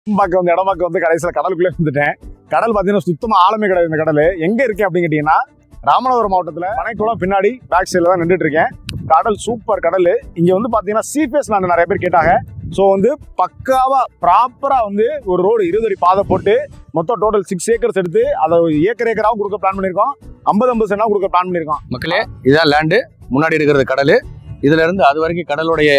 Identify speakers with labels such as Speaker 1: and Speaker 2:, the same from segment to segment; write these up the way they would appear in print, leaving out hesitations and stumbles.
Speaker 1: பார்க்க வந்து இடமாக்க வந்து கடைசியில் கடலுக்குள்ளே வந்துட்டேன். கடல் பார்த்தீங்கன்னா சுத்தமாக ஆழமே கிடையாது. இந்த கடல் எங்கே இருக்கேன் அப்படின்னு கேட்டிங்கன்னா ராமநாதபுரம் மாவட்டத்தில் பனைக்குளம் பின்னாடி பேக் சைடில் தான் நின்றுட்டு இருக்கேன். கடல் சூப்பர் கடல். இங்கே வந்து பார்த்தீங்கன்னா சீஃபேஸ் நான் நிறைய பேர் கேட்டாங்க. ஸோ வந்து பக்காவாக ப்ராப்பராக வந்து ஒரு ரோடு 20 அடி பாதை போட்டு மொத்தம் டோட்டல் 6 ஏக்கர்ஸ் எடுத்து அதை ஏக்கராகவும் கொடுக்க பிளான் பண்ணியிருக்கோம். 50 சென்டாக கொடுக்க பிளான் பண்ணியிருக்கோம்.
Speaker 2: மக்களே, இதுதான் லேண்டு. முன்னாடி இருக்கிறது கடல். இதுல இருந்து அது வரைக்கும் கடலுடைய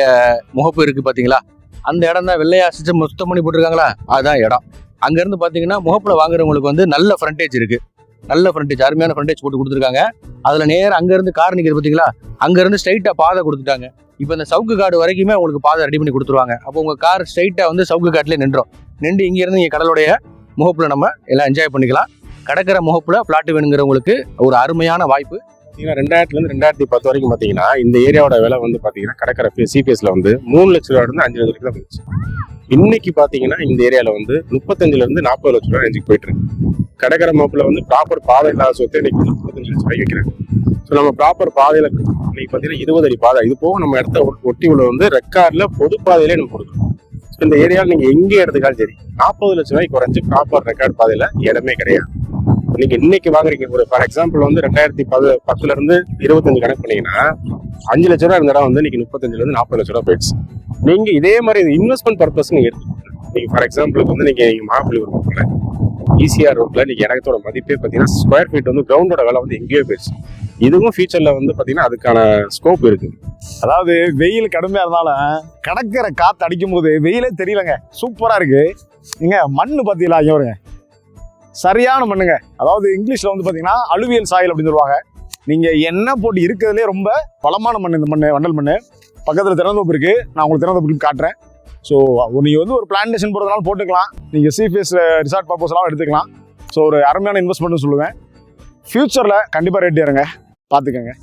Speaker 2: முகப்பு இருக்கு பாத்தீங்களா? அந்த இடம் தான் வெள்ளையா சுத்தம் பண்ணி போட்டிருக்காங்களா, அதுதான் இடம். அங்க இருந்து பாத்தீங்கன்னா முகப்புல வாங்குறவங்களுக்கு வந்து நல்ல ஃப்ரண்டேஜ் இருக்கு. நல்ல ஃப்ரண்டேஜ், அருமையான ஃப்ரண்டேஜ் போட்டு கொடுத்துருக்காங்க. அதுல நேரம் அங்க இருந்து கார் நிற்கிறது பாத்தீங்களா, அங்க இருந்து ஸ்ட்ரைட்டா பாதை கொடுத்துட்டாங்க. இப்போ இந்த சவுக்கு காடு வரைக்குமே உங்களுக்கு பாதை ரெடி பண்ணி கொடுத்துருவாங்க. அப்போ உங்க கார் ஸ்ட்ரைட்டா வந்து சவுக்கு காட்டுலேயே நின்று இங்க இருந்து இங்க கடலுடைய முகப்புல நம்ம எல்லாம் என்ஜாய் பண்ணிக்கலாம். கடற்கரை முகப்புல பிளாட் வேணுங்கிறவங்களுக்கு ஒரு அருமையான வாய்ப்பு.
Speaker 3: 2000 இருந்து 2010 வரைக்கும் பாத்தீங்கன்னா இந்த ஏரியாவோட விலை வந்து பாத்தீங்கன்னா கடற்கரை சிபிஎஸ்ல வந்து 3 லட்ச ரூபாய் இருந்து 5 லட்ச ரூபாய் தான் போச்சு. இன்னைக்கு பாத்தீங்கன்னா இந்த ஏரியால வந்து 35 இருந்து 40 லட்ச ரூபாய் ரேஞ்சுக்கு போயிட்டு இருக்கு. கடற்கரை மாப்பிள்ள வந்து ப்ராப்பர் பாதை இல்லாத சொத்து இன்னைக்கு 35 லட்ச ரூபாய் வைக்கிறாங்க. ஸோ நம்ம ப்ராப்பர் பாதையில இன்னைக்கு பாத்தீங்கன்னா 20 அடி பாதை. இது போக நம்ம இடத்த ஒட்டி உள்ள வந்து ரெக்கார்ட்ல பொது பாதையிலே நம்ம கொடுக்கணும். இந்த ஏரியாவில் நீங்க எங்கே எடுத்துக்காலும் சரி 40 லட்ச ரூபாய் குறைஞ்சு ப்ராப்பர் ரெக்கார்ட் பாதையில இடமே கிடையாது. நீங்க இன்னைக்கு வாங்குறீங்க, ஒரு ஃபார் எக்ஸாம்பிள் வந்து 2010 இருந்து 25 கணக்கு பண்ணீங்கன்னா 5 லட்ச ரூபாய் இருந்த இடம் வந்து இன்னைக்கு 35 இருந்து 40 லட்ச ரூபாய் போயிடுச்சு. நீங்க இதே மாதிரி இன்வெஸ்ட்மெண்ட் பர்பஸ் நீங்க எடுத்துக்கோங்க. நீங்க ஃபார் எக்ஸாம்பிளுக்கு வந்து நீங்க மாப்பிள்ளை ரோட்ல ஈசிஆர் ரோட்ல நீங்க இடத்தோட மதிப்பே பாத்தீங்கன்னா ஸ்கொயர் ஃபீட் வந்து கிரவுண்டோட விலை வந்து எங்கேயோ போயிடுச்சு. இதுவும் ஃபியூச்சர்ல வந்து பாத்தீங்கன்னா அதுக்கான ஸ்கோப் இருக்கு.
Speaker 1: அதாவது வெயில் கடுமையா இருந்தாலும் கடற்கரை காத்து அடிக்கும் போது வெயிலே தெரியலங்க, சூப்பரா இருக்கு. நீங்க மண்ணு பாத்தீங்களா, இங்க வருங்க, சரியான மண்ணுங்க. அதாவது இங்கிலீஷ்ல வந்து பாத்தீங்கன்னா அலுவியல் சாயில் அப்படின்னு சொல்லுவாங்க. நீங்க என்ன போட்டு இருக்கிறதுலே ரொம்ப பலமான மண் இந்த மண்ணு, வண்டல் மண்ணு. பக்கத்துல திறந்தோப்பு இருக்கு, நான் உங்களுக்கு திறந்தோப்பு காட்டுறேன். ஸோ நீங்க வந்து ஒரு பிளான்டேஷன் போடுறதுனால போட்டுக்கலாம். நீங்க சீஃபேஸ் ரிசார்ட் பர்பஸ்லாம் எடுத்துக்கலாம். ஸோ ஒரு அருமையான இன்வெஸ்ட்மெண்ட்னு சொல்லுவேன். ஃபியூச்சர்ல கண்டிப்பா ரேட் ஏறுங்க, பார்த்துக்கங்க.